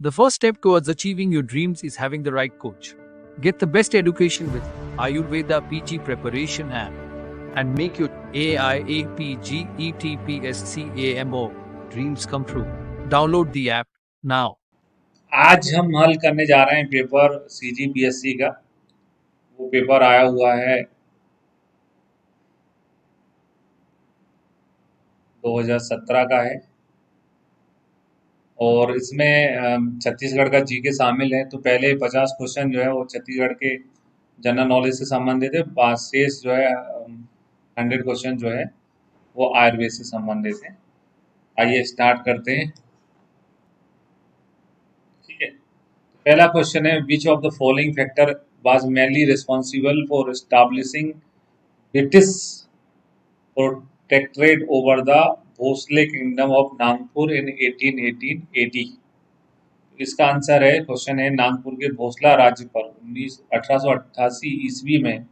The first step towards achieving your dreams is having the right coach. Get the best education with Ayurveda PG Preparation app and make your AIAPGETPSCAMO dreams come true. Download the app now. आज हम हल करने जा रहे हैं paper CGPSC का। वो paper आया हुआ है 2017 का है और इसमें छत्तीसगढ़ का जीके शामिल है। तो पहले 50 क्वेश्चन जो है वो छत्तीसगढ़ के जनरल नॉलेज से संबंधित है। शेष जो है 100 क्वेश्चन जो है वो आयुर्वेद से संबंधित है। आइए स्टार्ट करते हैं। ठीक है, पहला क्वेश्चन है, which of the following factor was mainly responsible for establishing British protectorate over the Bhosle kingdom of Nagpur in 1818 AD। इसका आंसर है, क्वेश्चन है, नागपुर के भोसला राज्य पर 1888 ईस्वी में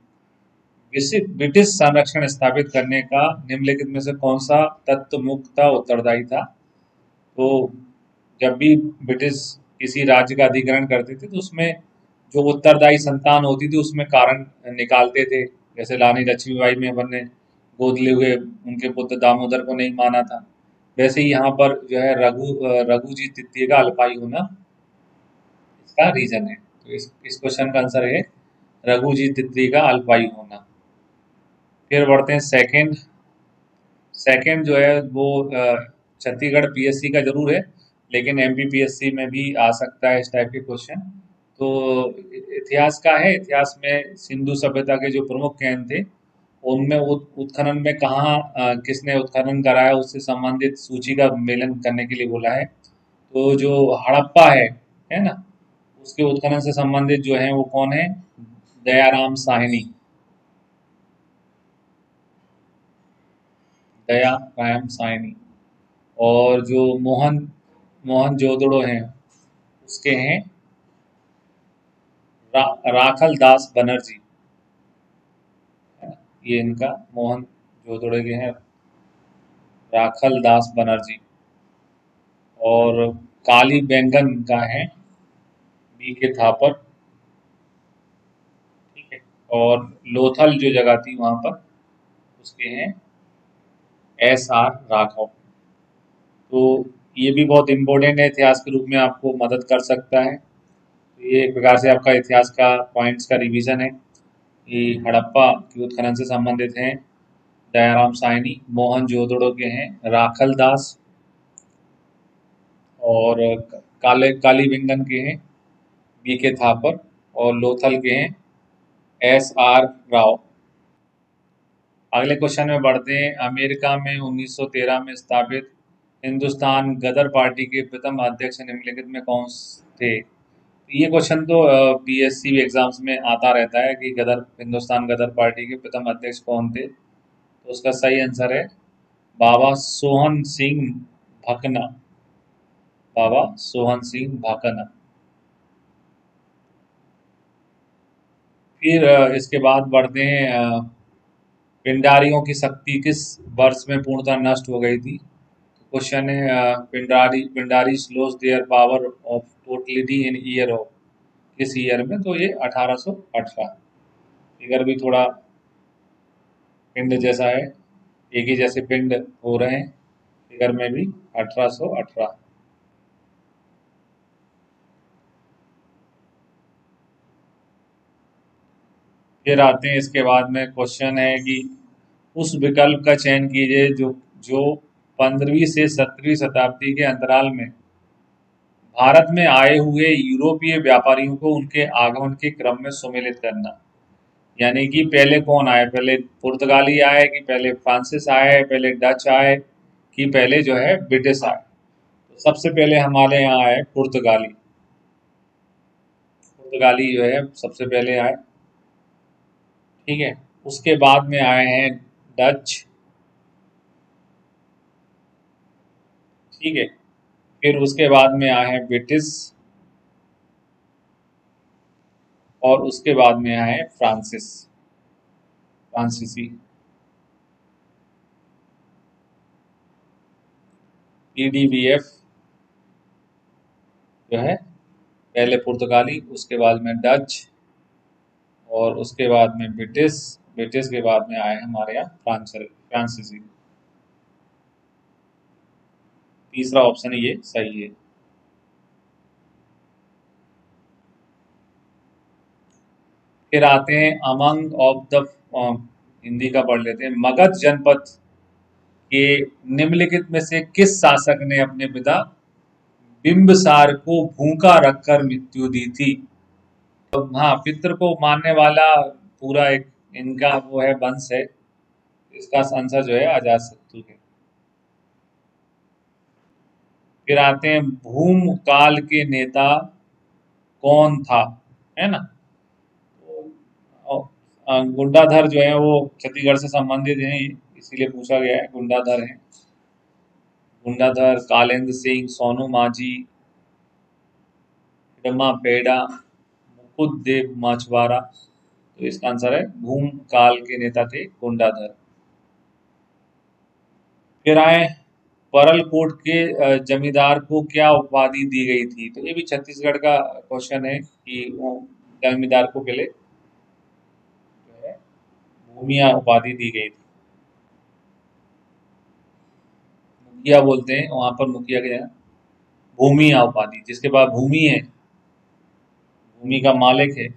ब्रिटिश संरक्षण स्थापित करने का निम्नलिखित में से कौन सा तत्व मुख्यतः उत्तरदायी था। तो जब भी ब्रिटिश किसी राज्य का अधिग्रहण करते थे तो उसमें जो उत्तरदायी संतान होती थी उसमें कारण निकालते थे। जैसे रानी लक्ष्मीबाई में अपन ने गोद लिए हुए उनके पुत्र दामोदर को नहीं माना था, वैसे ही यहाँ पर जो है रघुजी तृतीय का अल्पायु होना इसका रीजन है। तो इस क्वेश्चन का आंसर है रघुजी तृतीय का अल्पायु होना। फिर बढ़ते हैं सेकंड जो है वो छत्तीसगढ़ PSC का जरूर है, लेकिन MP PSC में भी आ सकता है इस टाइप के क्वेश्चन। तो इतिहास का है। इतिहास में सिंधु सभ्यता के जो प्रमुख केंद्र थे उनमें उत्खनन में कहाँ किसने उत्खनन कराया उससे संबंधित सूची का मेलन करने के लिए बोला है। तो जो हड़प्पा है ना, उसके उत्खनन से संबंधित जो है वो कौन है, दयाराम साहनी। दयाराम साहनी। और जो मोहनजोदड़ो हैं उसके हैं राखल दास बनर्जी। ये इनका मोहनजोदड़ो के हैं राखल दास बनर्जी। और काली बैंगन का है BK थापर। ठीक है, और लोथल जो जगह थी वहां पर उसके हैं SR राघव। तो ये भी बहुत इम्पोर्टेंट है, इतिहास के रूप में आपको मदद कर सकता है। तो ये एक प्रकार से आपका इतिहास का पॉइंट्स का रिवीजन है। ये हड़प्पा के उत्खनन से संबंधित हैं दयाराम साहनी, मोहनजोदड़ो के हैं राखल दास, और काली बैंगन के हैं BK थापर, और लोथल के हैं SR राव। अगले क्वेश्चन में बढ़ते हैं। अमेरिका में 1913 में स्थापित हिंदुस्तान गदर पार्टी के प्रथम अध्यक्ष निम्नलिखित में कौन थे। ये क्वेश्चन तो PSC एग्जाम्स में आता रहता है कि हिंदुस्तान गदर पार्टी के प्रथम अध्यक्ष कौन थे। तो उसका सही आंसर है बाबा सोहन सिंह भकना। बाबा सोहन सिंह भाकना। फिर इसके बाद बढ़ते हैं, पिंडारियों की शक्ति किस वर्ष में पूर्णतः नष्ट हो गई थी। क्वेश्चन है, Pindari slows their power of totality in year of, किस ईयर में। तो ये 1818। फिगर भी थोड़ा पिंड जैसा है, एक ही जैसे पिंड हो रहे हैं फिगर में भी। 1818। फिर आते हैं इसके बाद में क्वेश्चन है कि उस विकल्प का चयन कीजिए जो जो 15वीं से 17वीं शताब्दी के अंतराल में भारत में आए हुए यूरोपीय व्यापारियों को उनके आगमन के क्रम में सम्मिलित करना। यानी कि पहले कौन आए, पहले पुर्तगाली आए कि पहले फ्रांसिस आए, पहले डच आए कि पहले जो है ब्रिटिश आए। तो सबसे पहले हमारे यहाँ आए पुर्तगाली। पुर्तगाली जो है सबसे पहले आए। ठीक है, उसके बाद में आए हैं डच। ठीक है, फिर उसके बाद में आए हैं ब्रिटिश, और उसके बाद में आए हैं फ्रांसीसी। EDBF जो है पहले पुर्तगाली, उसके बाद में डच, और उसके बाद में ब्रिटिश, ब्रिटिश के बाद में आए हमारे यहाँ फ्रांसीसी। तीसरा ऑप्शन ये सही है। फिर आते हैं अमंग ऑफ द, हिंदी का पढ़ लेते हैं। मगध जनपद के निम्नलिखित में से किस शासक ने अपने पिता बिंबिसार को भूखा रखकर मृत्यु दी थी? तो हाँ, पितृ को मानने वाला पूरा एक इनका वो है, वंश है। इसका आंसर जो है अजातशत्रु है। फिर आते हैं भूम काल के नेता कौन था, है ना? तो गुंडाधर जो है वो छत्तीसगढ़ से संबंधित हैं, इसीलिए पूछा गया है, गुंडाधर हैं। गुंडाधर, कालेंद्र सिंह, सोनू माझी, हिडमा पेड़ा, मुकुट देव मछवारा। तो इसका आंसर है भूम काल के नेता थे गुंडाधर। फिर आए परलकोट के जमींदार को क्या उपाधि दी गई थी? तो ये भी छत्तीसगढ़ का क्वेश्चन है कि वो जमींदार को पहले जो है भूमिया उपाधि दी गई थी। मुखिया बोलते हैं वहां पर, मुखिया के जगह भूमिया उपाधि, जिसके पास भूमि है, भूमि का मालिक है,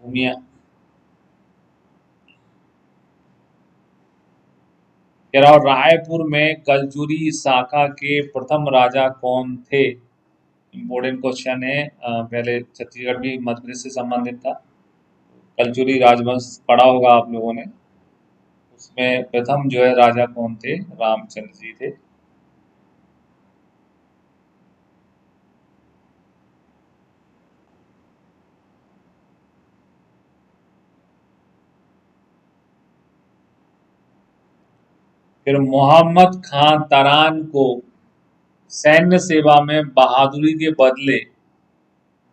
भूमिया। कह रहा हूँ रायपुर में कलचुरी शाखा के प्रथम राजा कौन थे? इम्पोर्टेंट क्वेश्चन है। पहले छत्तीसगढ़ भी मध्य प्रदेश से संबंधित था। कलचुरी राजवंश पढ़ा होगा आप लोगों ने, उसमें प्रथम जो है राजा कौन थे? रामचंद्र जी थे। फिर मोहम्मद खान तरान को सैन्य सेवा में बहादुरी के बदले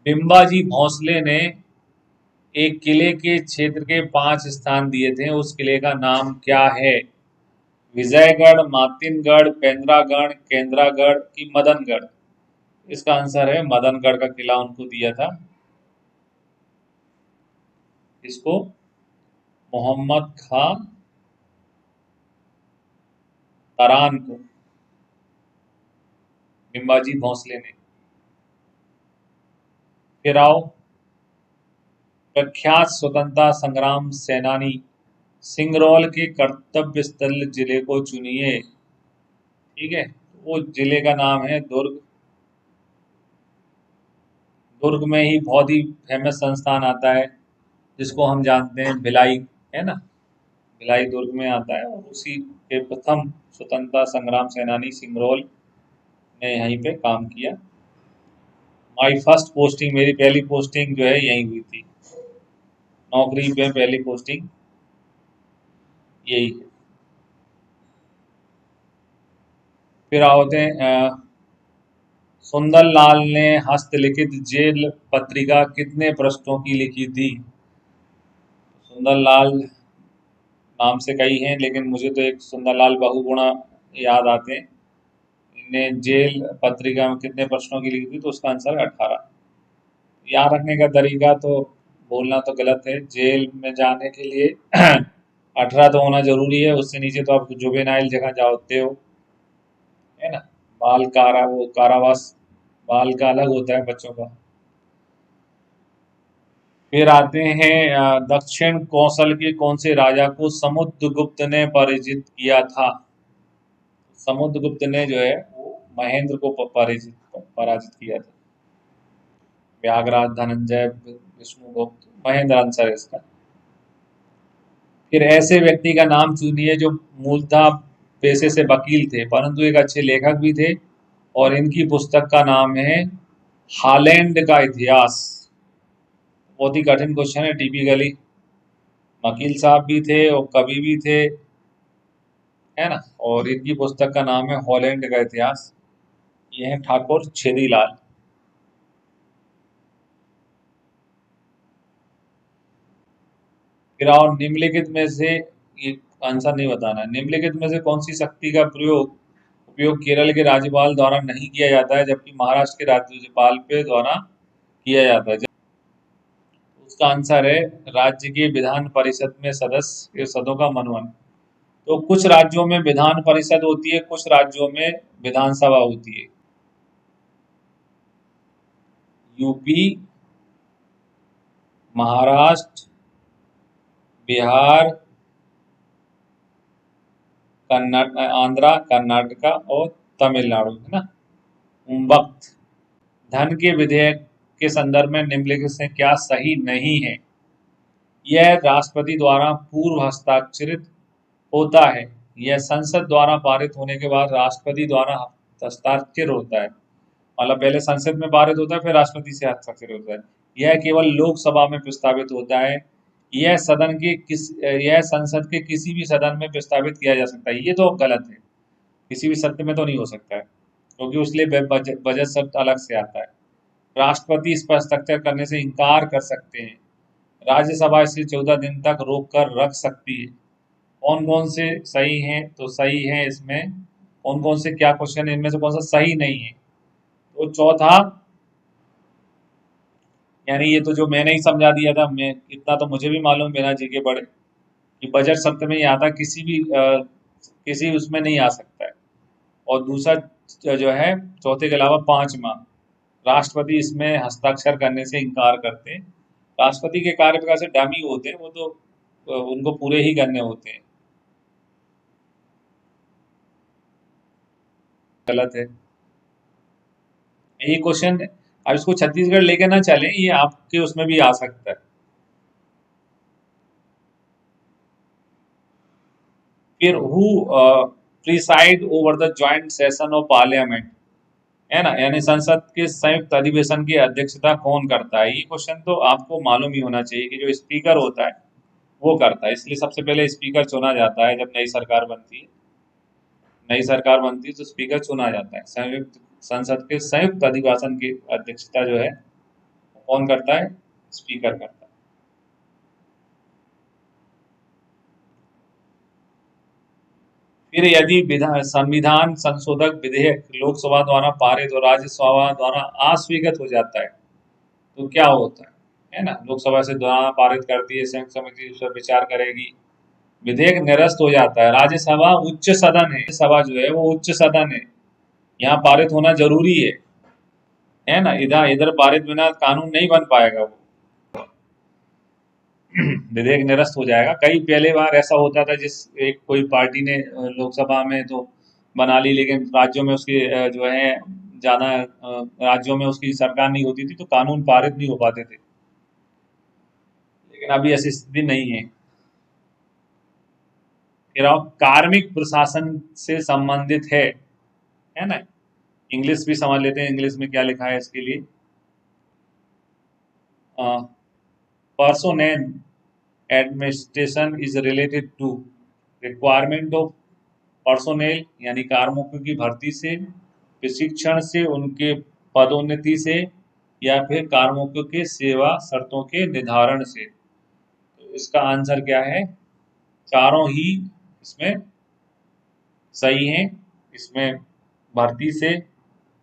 बिम्बाजी भोंसले ने एक किले के क्षेत्र के 5 स्थान दिए थे, उस किले का नाम क्या है? विजयगढ़, मातिनगढ़, पेंद्रागढ़, केंद्रागढ़ की मदनगढ़? इसका आंसर है मदनगढ़ का किला उनको दिया था। इसको मोहम्मद खान तरान को बिम्बाजी भोंसले ने। फिर आओ प्रख्यात स्वतंत्रता संग्राम सेनानी सिंगरौल के कर्तव्य स्थल जिले को चुनिए। ठीक है, वो जिले का नाम है दुर्ग। दुर्ग में ही बहुत ही फेमस संस्थान आता है जिसको हम जानते हैं भिलाई, है ना? भिलाई दुर्ग में आता है, और उसी के प्रथम स्वतंत्रता संग्राम सेनानी सिंगरौल ने यहीं पे काम किया। माई फर्स्ट पोस्टिंग, मेरी पहली पोस्टिंग जो है यहीं हुई थी। नौकरी में पहली पोस्टिंग यही है। फिर होते हैं सुंदरलाल ने हस्तलिखित जेल पत्रिका कितने पृष्ठों की लिखी थी? सुंदरलाल नाम से कई हैं, लेकिन मुझे तो एक सुंदरलाल बहुगुणा याद आते हैं। इनने जेल पत्रिका में कितने प्रश्नों की लिखी थी? तो उसका आंसर है 18। याद रखने का तरीका तो बोलना तो गलत है। जेल में जाने के लिए 18 तो होना जरूरी है, उससे नीचे तो आप जुवेनाइल जगह जाते हो, है ना? बाल कारा, वो कारावास बाल का अलग होता है बच्चों का। फिर आते हैं दक्षिण कौशल के कौन से राजा को समुद्रगुप्त ने पराजित किया था? समुद्रगुप्त ने जो है वो महेंद्र को पराजित किया था। व्याघ्रराज, धनंजय, विष्णुगुप्त, महेंद्र आंसर है इसका। फिर ऐसे व्यक्ति का नाम चुनिए जो मूलतः पेशे से वकील थे परंतु एक अच्छे लेखक भी थे, और इनकी पुस्तक का नाम है हालैंड का इतिहास। बहुत ही कठिन क्वेश्चन है, टिपिकली वकील साहब भी थे और कवि भी थे, है ना? और इनकी पुस्तक का नाम है हॉलैंड का इतिहास। ये है ठाकुर छेदीलाल। फिर और निम्नलिखित में से, ये आंसर नहीं बताना है, निम्नलिखित में से कौन सी शक्ति का उपयोग केरल के राज्यपाल द्वारा नहीं किया जाता है जबकि महाराष्ट्र के राज्यपाल के द्वारा किया जाता है। उसका आंसर है राज्य के विधान परिषद में सदस्य के सदों का मनोनयन। तो कुछ राज्यों में विधान परिषद होती है, कुछ राज्यों में विधानसभा होती है। यूपी, महाराष्ट्र, बिहार, आंध्रा, कर्नाटका और तमिलनाडु, है ना। वक्त धन के विधेयक के संदर्भ में निम्नलिखित से क्या सही नहीं है? यह राष्ट्रपति द्वारा पूर्व हस्ताक्षरित होता है। यह संसद द्वारा पारित होने के बाद राष्ट्रपति द्वारा हस्ताक्षर होता है। मतलब पहले संसद में पारित होता है, फिर राष्ट्रपति से हस्ताक्षर होता है। यह केवल लोकसभा में प्रस्तावित होता है। यह संसद के किसी भी सदन में प्रस्तावित किया जा सकता है। ये तो गलत है, किसी भी सत्र में तो नहीं हो सकता है, क्योंकि उसलिए बजट शब्द अलग से आता है। राष्ट्रपति इस पर हस्ताक्षर करने से इनकार कर सकते हैं। राज्यसभा इसे 14 दिन तक रोक कर रख सकती है। कौन कौन से सही हैं? तो सही है इसमें कौन कौन से, क्या क्वेश्चन है इनमें से कौन सा सही नहीं है? तो चौथा, यानी ये तो जो मैंने ही समझा दिया था, मैं इतना तो मुझे भी मालूम बिना जी के पढ़े कि बजट सत्र में ये आता किसी उसमें नहीं आ सकता है। और दूसरा जो है चौथे के अलावा पांचवा, राष्ट्रपति इसमें हस्ताक्षर करने से इनकार करते हैं। राष्ट्रपति के कार्यकाल से डमी होते हैं, वो तो उनको पूरे ही करने होते हैं। गलत है यही क्वेश्चन। अब इसको छत्तीसगढ़ लेके ना चलें, ये आपके उसमें भी आ सकता है। फिर who preside over the joint session of parliament, है ना, यानी संसद के संयुक्त अधिवेशन की अध्यक्षता कौन करता है? ये क्वेश्चन तो आपको मालूम ही होना चाहिए कि जो स्पीकर होता है वो करता है। इसलिए सबसे पहले स्पीकर चुना जाता है जब नई सरकार बनती है तो स्पीकर चुना जाता है। संसद के संयुक्त अधिवेशन की अध्यक्षता जो है कौन करता है? स्पीकर करता है। फिर यदि संविधान संशोधक विधेयक लोकसभा द्वारा पारित और राज्यसभा द्वारा अस्वीकृत हो जाता है तो क्या होता है ना। लोकसभा से द्वारा पारित करती है, संयुक्त समिति उस पर विचार करेगी, विधेयक निरस्त हो जाता है। राज्यसभा उच्च सदन है, सभा जो है वो उच्च सदन है, यहाँ पारित होना जरूरी है ना। इधर इधर पारित बिना कानून नहीं बन पाएगा वो विधेयक निरस्त हो जाएगा। कई पहले बार ऐसा होता था, जिस एक कोई पार्टी ने लोकसभा में तो बना ली, लेकिन राज्यों में उसकी जो है ज्यादा राज्यों में उसकी सरकार नहीं होती थी तो कानून पारित नहीं हो पाते थे। लेकिन अभी ऐसी स्थिति नहीं है। फिर आप कार्मिक प्रशासन से संबंधित है ना। इंग्लिश भी समझ लेते हैं, इंग्लिश में क्या लिखा है इसके लिए। Personnel administration is related to requirement of personnel, यानी कार्मिकों की भर्ती से, प्रशिक्षण से, उनके पदोन्नति से, या फिर कार्मिकों के सेवा शर्तों के निर्धारण से। तो इसका आंसर क्या है? चारों ही इसमें सही है। इसमें भर्ती से,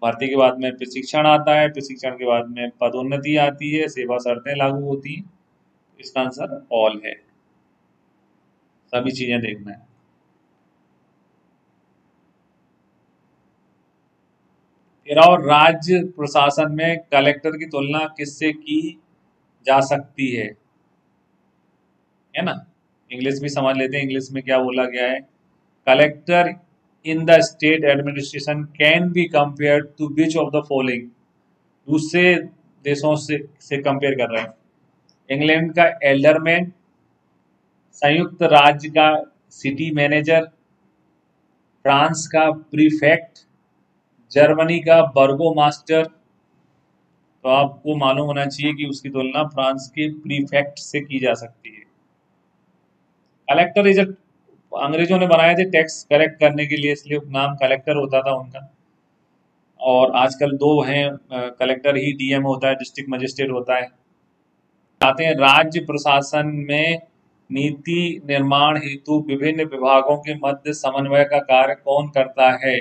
भर्ती के बाद में प्रशिक्षण आता है, प्रशिक्षण के बाद में पदोन्नति आती है, सेवा शर्तें लागू होती हैं। इसका आंसर ऑल है, सभी चीजें देखना है। फिर और राज्य प्रशासन में कलेक्टर की तुलना किससे की जा सकती है ना। इंग्लिश भी समझ लेते हैं, इंग्लिश में क्या बोला गया है। Collector in the state administration can be compare to which of the following. दूसरे देशों से कंपेयर कर रहे हैं। इंग्लैंड का एल्डरमैन, संयुक्त राज्य का सिटी मैनेजर, फ्रांस का प्रीफेक्ट, जर्मनी का बर्गो मास्टर। तो आपको मालूम होना चाहिए कि उसकी तुलना फ्रांस के प्रीफेक्ट से की जा सकती है। कलेक्टर इज अंग्रेजों ने बनाए थे टैक्स कलेक्ट करने के लिए, इसलिए नाम कलेक्टर होता था उनका। और आजकल दो हैं, कलेक्टर ही डीएम होता है, डिस्ट्रिक्ट मजिस्ट्रेट होता है। आते हैं राज्य प्रशासन में नीति निर्माण हेतु विभिन्न विभागों के मध्य समन्वय का कार्य कौन करता है?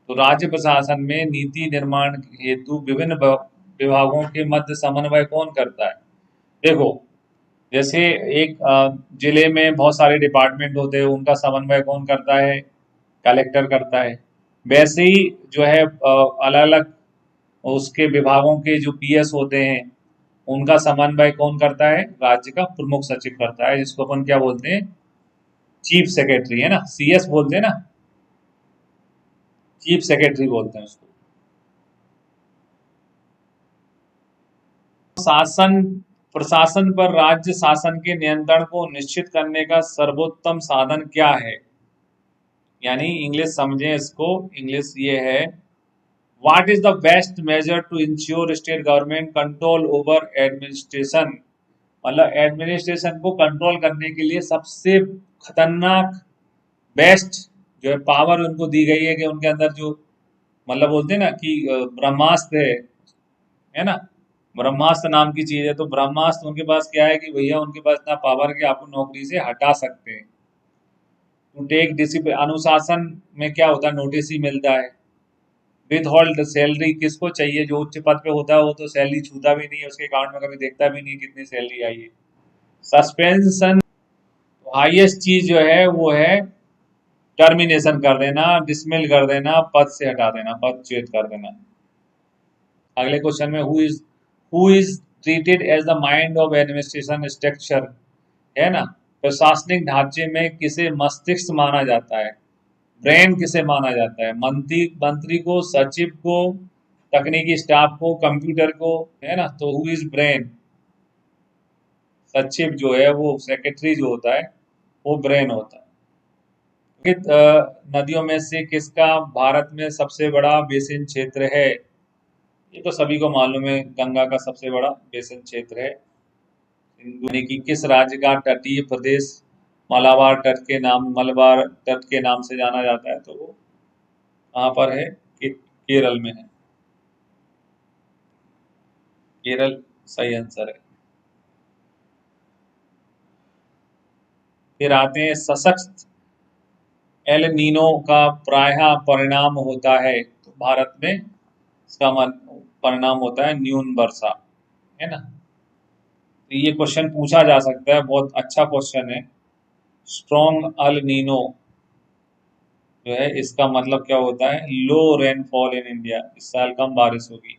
तो राज्य प्रशासन में नीति निर्माण हेतु विभिन्न विभागों के मध्य समन्वय कौन करता है? देखो, जैसे एक जिले में बहुत सारे डिपार्टमेंट होते हैं, उनका समन्वय कौन करता है? कलेक्टर करता है। वैसे ही जो है अलग अलग उसके विभागों के जो पीएस होते हैं, उनका समन्वय कौन करता है? राज्य का प्रमुख सचिव करता है, जिसको अपन क्या बोलते हैं? चीफ सेक्रेटरी, है ना, सीएस बोलते हैं ना, चीफ सेक्रेटरी बोलते हैं उसको। शासन प्रशासन पर राज्य शासन के नियंत्रण को निश्चित करने का सर्वोत्तम साधन क्या है? यानी इंग्लिश समझें इसको, इंग्लिश ये है, what is the best measure to ensure state government control over administration? मतलब एडमिनिस्ट्रेशन को कंट्रोल करने के लिए सबसे खतरनाक बेस्ट जो है पावर उनको दी गई है कि उनके अंदर जो मतलब बोलते हैं ना कि ब्रह्मास्त्र है ना, ब्रह्मास्त्र नाम की चीज है। तो ब्रह्मास्त्र उनके पास क्या है कि भैया उनके पास इतना पावर कि आपको नौकरी से हटा सकते हैं। टू टेक डिसिप्लिन, अनुशासन में क्या होता है? नोटिस ही मिलता है। विद होल्ड सैलरी किसको चाहिए? जो उच्च पद पे होता है वो तो सैलरी छूता भी नहीं है, उसके अकाउंट में कभी देखता भी नहीं कितनी सैलरी आई है। सस्पेंशन, हाईएस्ट चीज जो है वो है टर्मिनेशन कर देना, डिसमिल कर देना, पद से हटा देना, पदच्युत कर देना। अगले क्वेश्चन में who is treated as the mind of administration structure, है ना, प्रशासनिक ढांचे में किसे मस्तिष्क माना जाता है? ब्रेन किसे माना जाता है? मंत्री मंत्री को, सचिव को, तकनीकी स्टाफ को, कंप्यूटर को, है ना। तो हु इज ब्रेन? सचिव जो है वो, सेक्रेटरी जो होता है वो ब्रेन होता है। नदियों में से किसका भारत में सबसे बड़ा बेसिन क्षेत्र है? ये तो सभी को मालूम है, गंगा का सबसे बड़ा बेसिन क्षेत्र है। यानी कि किस राज्य का तटीय प्रदेश मलबार तट के नाम से जाना जाता है? तो वो कहाँ पर है? केरल में है। केरल सही आंसर है। फिर आते हैं सशक्त एल नीनो का प्रायः परिणाम होता है, तो भारत में इसका परिणाम होता है न्यून वर्षा, है ना। तो ये क्वेश्चन पूछा जा सकता है, बहुत अच्छा क्वेश्चन है। स्ट्रॉन्ग अल नीनो जो है इसका मतलब क्या होता है? लो रेनफॉल इन इंडिया, इस साल कम बारिश होगी।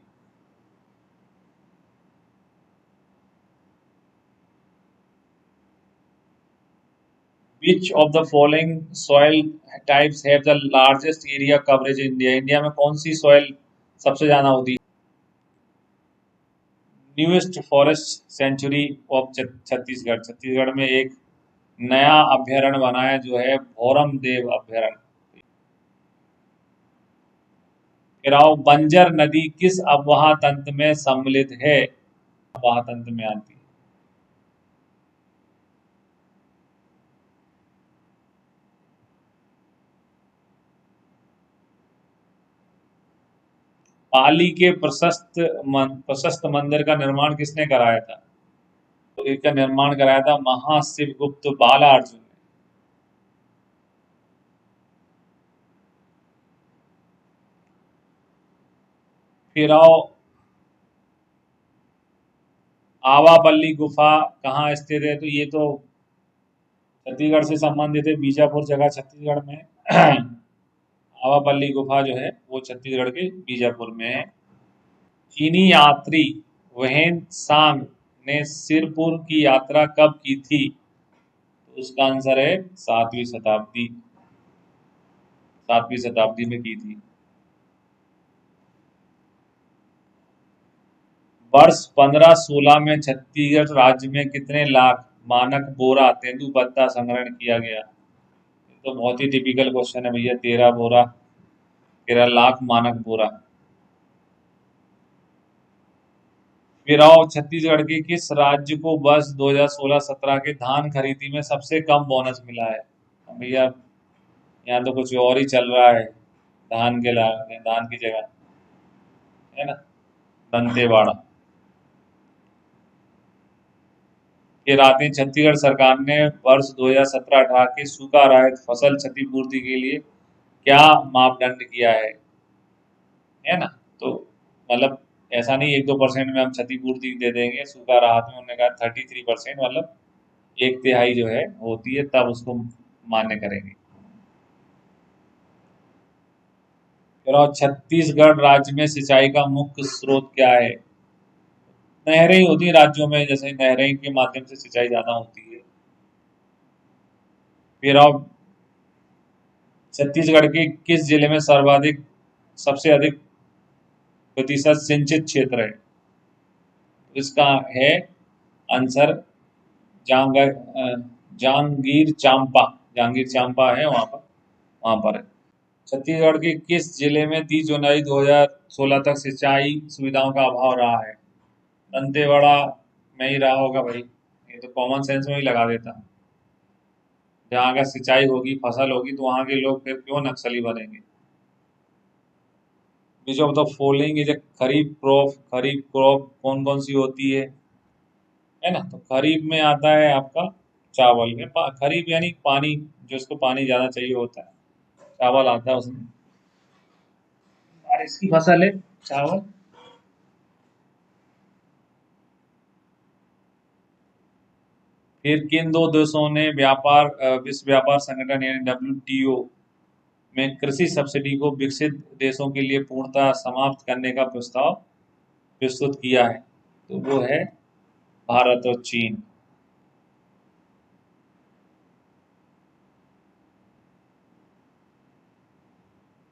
Which of the following soil types have the largest area coverage in India? India में कौन सी सॉइल सबसे ज्यादा होती है? Newest forest sanctuary of Chhattisgarh, Chhattisgarh में एक नया अभ्यारण्य बना है जो है भौरम देव अभ्यारण्य। फिर आओ, बंजर नदी किस अफवाह तंत्र में सम्मिलित है? अफवाह तंत्र में आती है। पाली के प्रशस्त मंदिर का निर्माण किसने कराया था? तो इसका निर्माण कराया था महाशिवगुप्त बालार्जुन ने। फिर आओ, आवापल्ली गुफा कहाँ स्थित है? तो ये तो छत्तीसगढ़ से संबंधित है, बीजापुर जगह छत्तीसगढ़ में है। आवापल्ली गुफा जो है वो छत्तीसगढ़ के बीजापुर में है। चीनी यात्री वेन सांग ने सिरपुर की यात्रा कब की थी? तो उसका आंसर है सातवीं शताब्दी में की थी। वर्ष 1516 में छत्तीसगढ़ राज्य में कितने लाख मानक बोरा तेंदुपत्ता संग्रहण किया गया? ये तो बहुत ही टिपिकल क्वेश्चन है भैया। 13 लाख मानक बोरा। फिर आओ, छत्तीसगढ़ के किस राज्य को वर्ष 2016-17 के धान खरीदी में सबसे कम बोनस मिला है? अब भैया यहाँ तो कुछ और ही चल रहा है, धान की जगह, है ना, दंतेवाड़ा। फिर आते हैं, छत्तीसगढ़ सरकार ने वर्ष 2017-18 के सूखा राहत फसल क्षतिपूर्ति के लिए क्या मापदंड किया है ना। तो मतलब ऐसा नहीं 1-2% में हम क्षतिपूर्ति दे देंगे। सूखा राहत में उन्होंने कहा 33%, मतलब 1/3 जो है होती है, तब उसको मान्य करेंगे। फिर और छत्तीसगढ़ राज्य में सिंचाई का मुख्य स्रोत क्या है? नहरें ही होती हैं राज्यों में, जैसे नहरें के माध्यम से सिंचाई ज्यादा होती है। फिर अब छत्तीसगढ़ के किस जिले में सबसे अधिक प्रतिशत सिंचित क्षेत्र है? इसका है आंसर जहांगीर चांपा। जहांगीर चांपा है वहां पर है। छत्तीसगढ़ के किस जिले में 30 जुलाई 2016 तक सिंचाई सुविधाओं का अभाव रहा है? दंतेवाड़ा में ही रहा होगा भाई, ये तो कॉमन सेंस में ही लगा देता। जहाँ अगर सिंचाई होगी, फसल होगी, तो वहां के लोग फिर क्यों नक्सली बनेंगे? विच of the following is a kharif crop कौन कौन सी होती है ना? तो खरीफ में आता है आपका चावल में, खरीफ यानी पानी, जो उसको पानी ज्यादा चाहिए होता है, चावल आता है उसमें। बारिश की फसल है चावल। फिर किन दो देशों ने विश्व व्यापार संगठन यानी WTO में कृषि सब्सिडी को विकसित देशों के लिए पूर्णतः समाप्त करने का प्रस्ताव प्रस्तुत किया है? तो वो है भारत और चीन।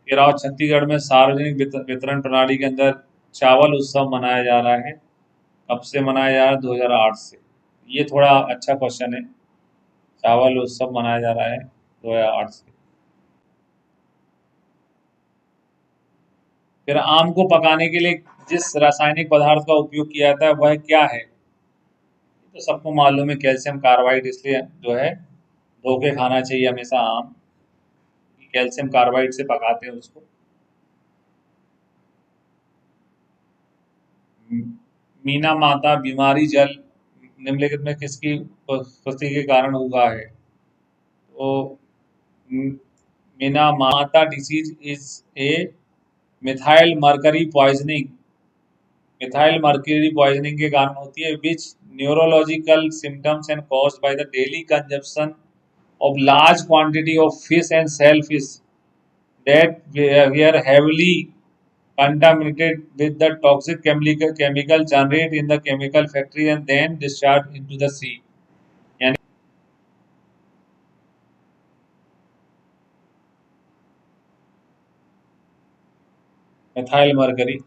फिर आज छत्तीसगढ़ में सार्वजनिक वितरण प्रणाली के अंदर चावल उत्सव मनाया जा रहा है। कब से मनाया जा रहा है? 2008 से। ये थोड़ा अच्छा क्वेश्चन है। चावल उत्सव मनाया जा रहा है 2008 से। फिर आम को पकाने के लिए जिस रासायनिक पदार्थ का उपयोग किया जाता है वह क्या है? तो सबको मालूम है, कैल्शियम कार्बाइड। इसलिए जो है धो के खाना चाहिए हमेशा आम। कैल्शियम कार्बाइड से पकाते हैं उसको। मीना माता बीमारी जल निम्नलिखित में किसकी उपस्थिति के कारण हुआ है? तो Minamata disease is a methyl mercury poisoning. Methyl mercury poisoning के कारण होती है। Which neurological symptoms and caused by the daily consumption of large quantity of fish and shellfish that were heavily contaminated with the toxic chemical generated in the chemical factory and then discharged into the sea. यानी methyl mercury.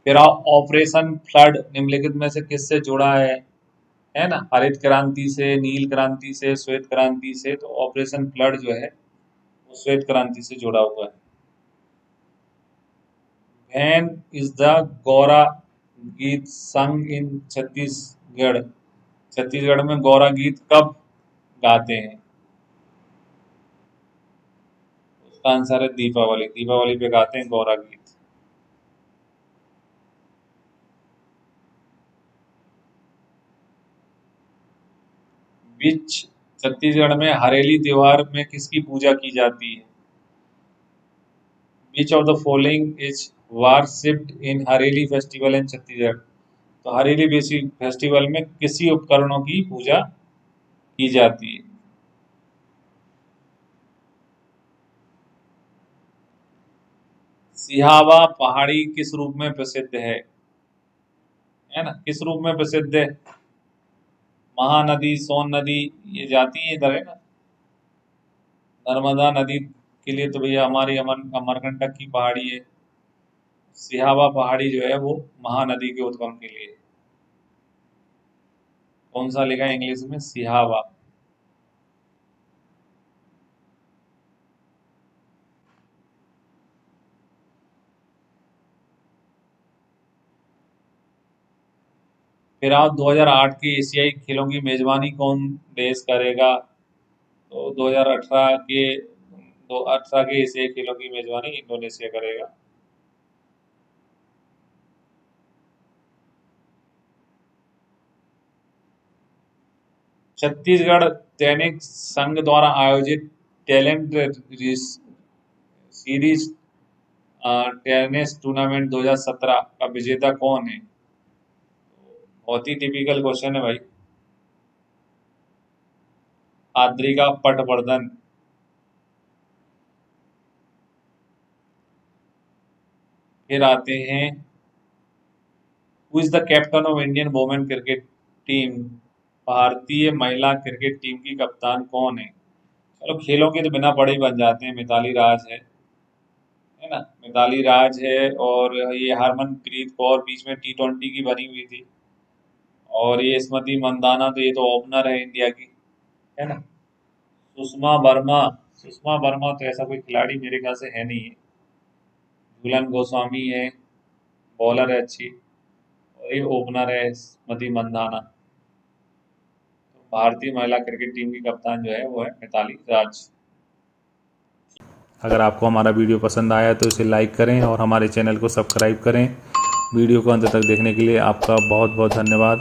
फिर operation flood निम्नलिखित में से किससे जुड़ा है ना? हरित क्रांति से, नील क्रांति से, श्वेत क्रांति से। तो ऑपरेशन फ्लड जो है वो श्वेत क्रांति से जुड़ा हुआ है। When is the गौरा गीत sung in छत्तीसगढ़? छत्तीसगढ़ में गौरा गीत कब गाते हैं? उसका आंसर है दीपावली। दीपावली पे गाते हैं गौरा गीत। बीच छत्तीसगढ़ में हरेली त्योहार में किसकी पूजा की जाती है? Which of the following is worshipped in Hareli festival in Chhattisgarh? तो हरेली बेसिक फेस्टिवल में किसी उपकरणों की पूजा की जाती है? सिहावा पहाड़ी किस रूप में प्रसिद्ध है ना? किस रूप में प्रसिद्ध है? महानदी, सोन नदी, ये जाती है इधर, है ना? नर्मदा नदी के लिए तो भैया हमारी अमरकंटक की पहाड़ी है। सिहावा पहाड़ी जो है वो महानदी के उद्गम के लिए। कौन सा लिखा है इंग्लिश में? सिहावा। फिर आप 2008 के एशियाई खेलों की मेजबानी कौन देश करेगा? तो 2018 के एशियाई खेलों की मेजबानी इंडोनेशिया करेगा। छत्तीसगढ़ टेनिस संघ द्वारा आयोजित टैलेंट सीरीज टेनिस टूर्नामेंट 2017 का विजेता कौन है? बहुत ही टिपिकल क्वेश्चन है भाई। आद्रिका पटवर्धन। फिर आते हैं, who is the captain of Indian women cricket team? भारतीय महिला क्रिकेट टीम की कप्तान कौन है? चलो खेलों के तो बिना पढ़े ही बन जाते हैं, मिताली राज है ना, मिताली राज है। और ये हरमनप्रीत कौर बीच में T20 की बनी हुई थी। और ये स्मृति मंदाना, तो ये तो ओपनर है इंडिया की, है ना। सुषमा वर्मा तो ऐसा कोई खिलाड़ी मेरे ख्याल से है नहीं है। झूलन गोस्वामी है, बॉलर है अच्छी, और ये ओपनर है स्मृति मंदाना। तो भारतीय महिला क्रिकेट टीम की कप्तान जो है वो है मिताली राज। अगर आपको हमारा वीडियो पसंद आया तो इसे लाइक करें और हमारे चैनल को सब्सक्राइब करें। वीडियो को अंत तक देखने के लिए आपका बहुत बहुत धन्यवाद।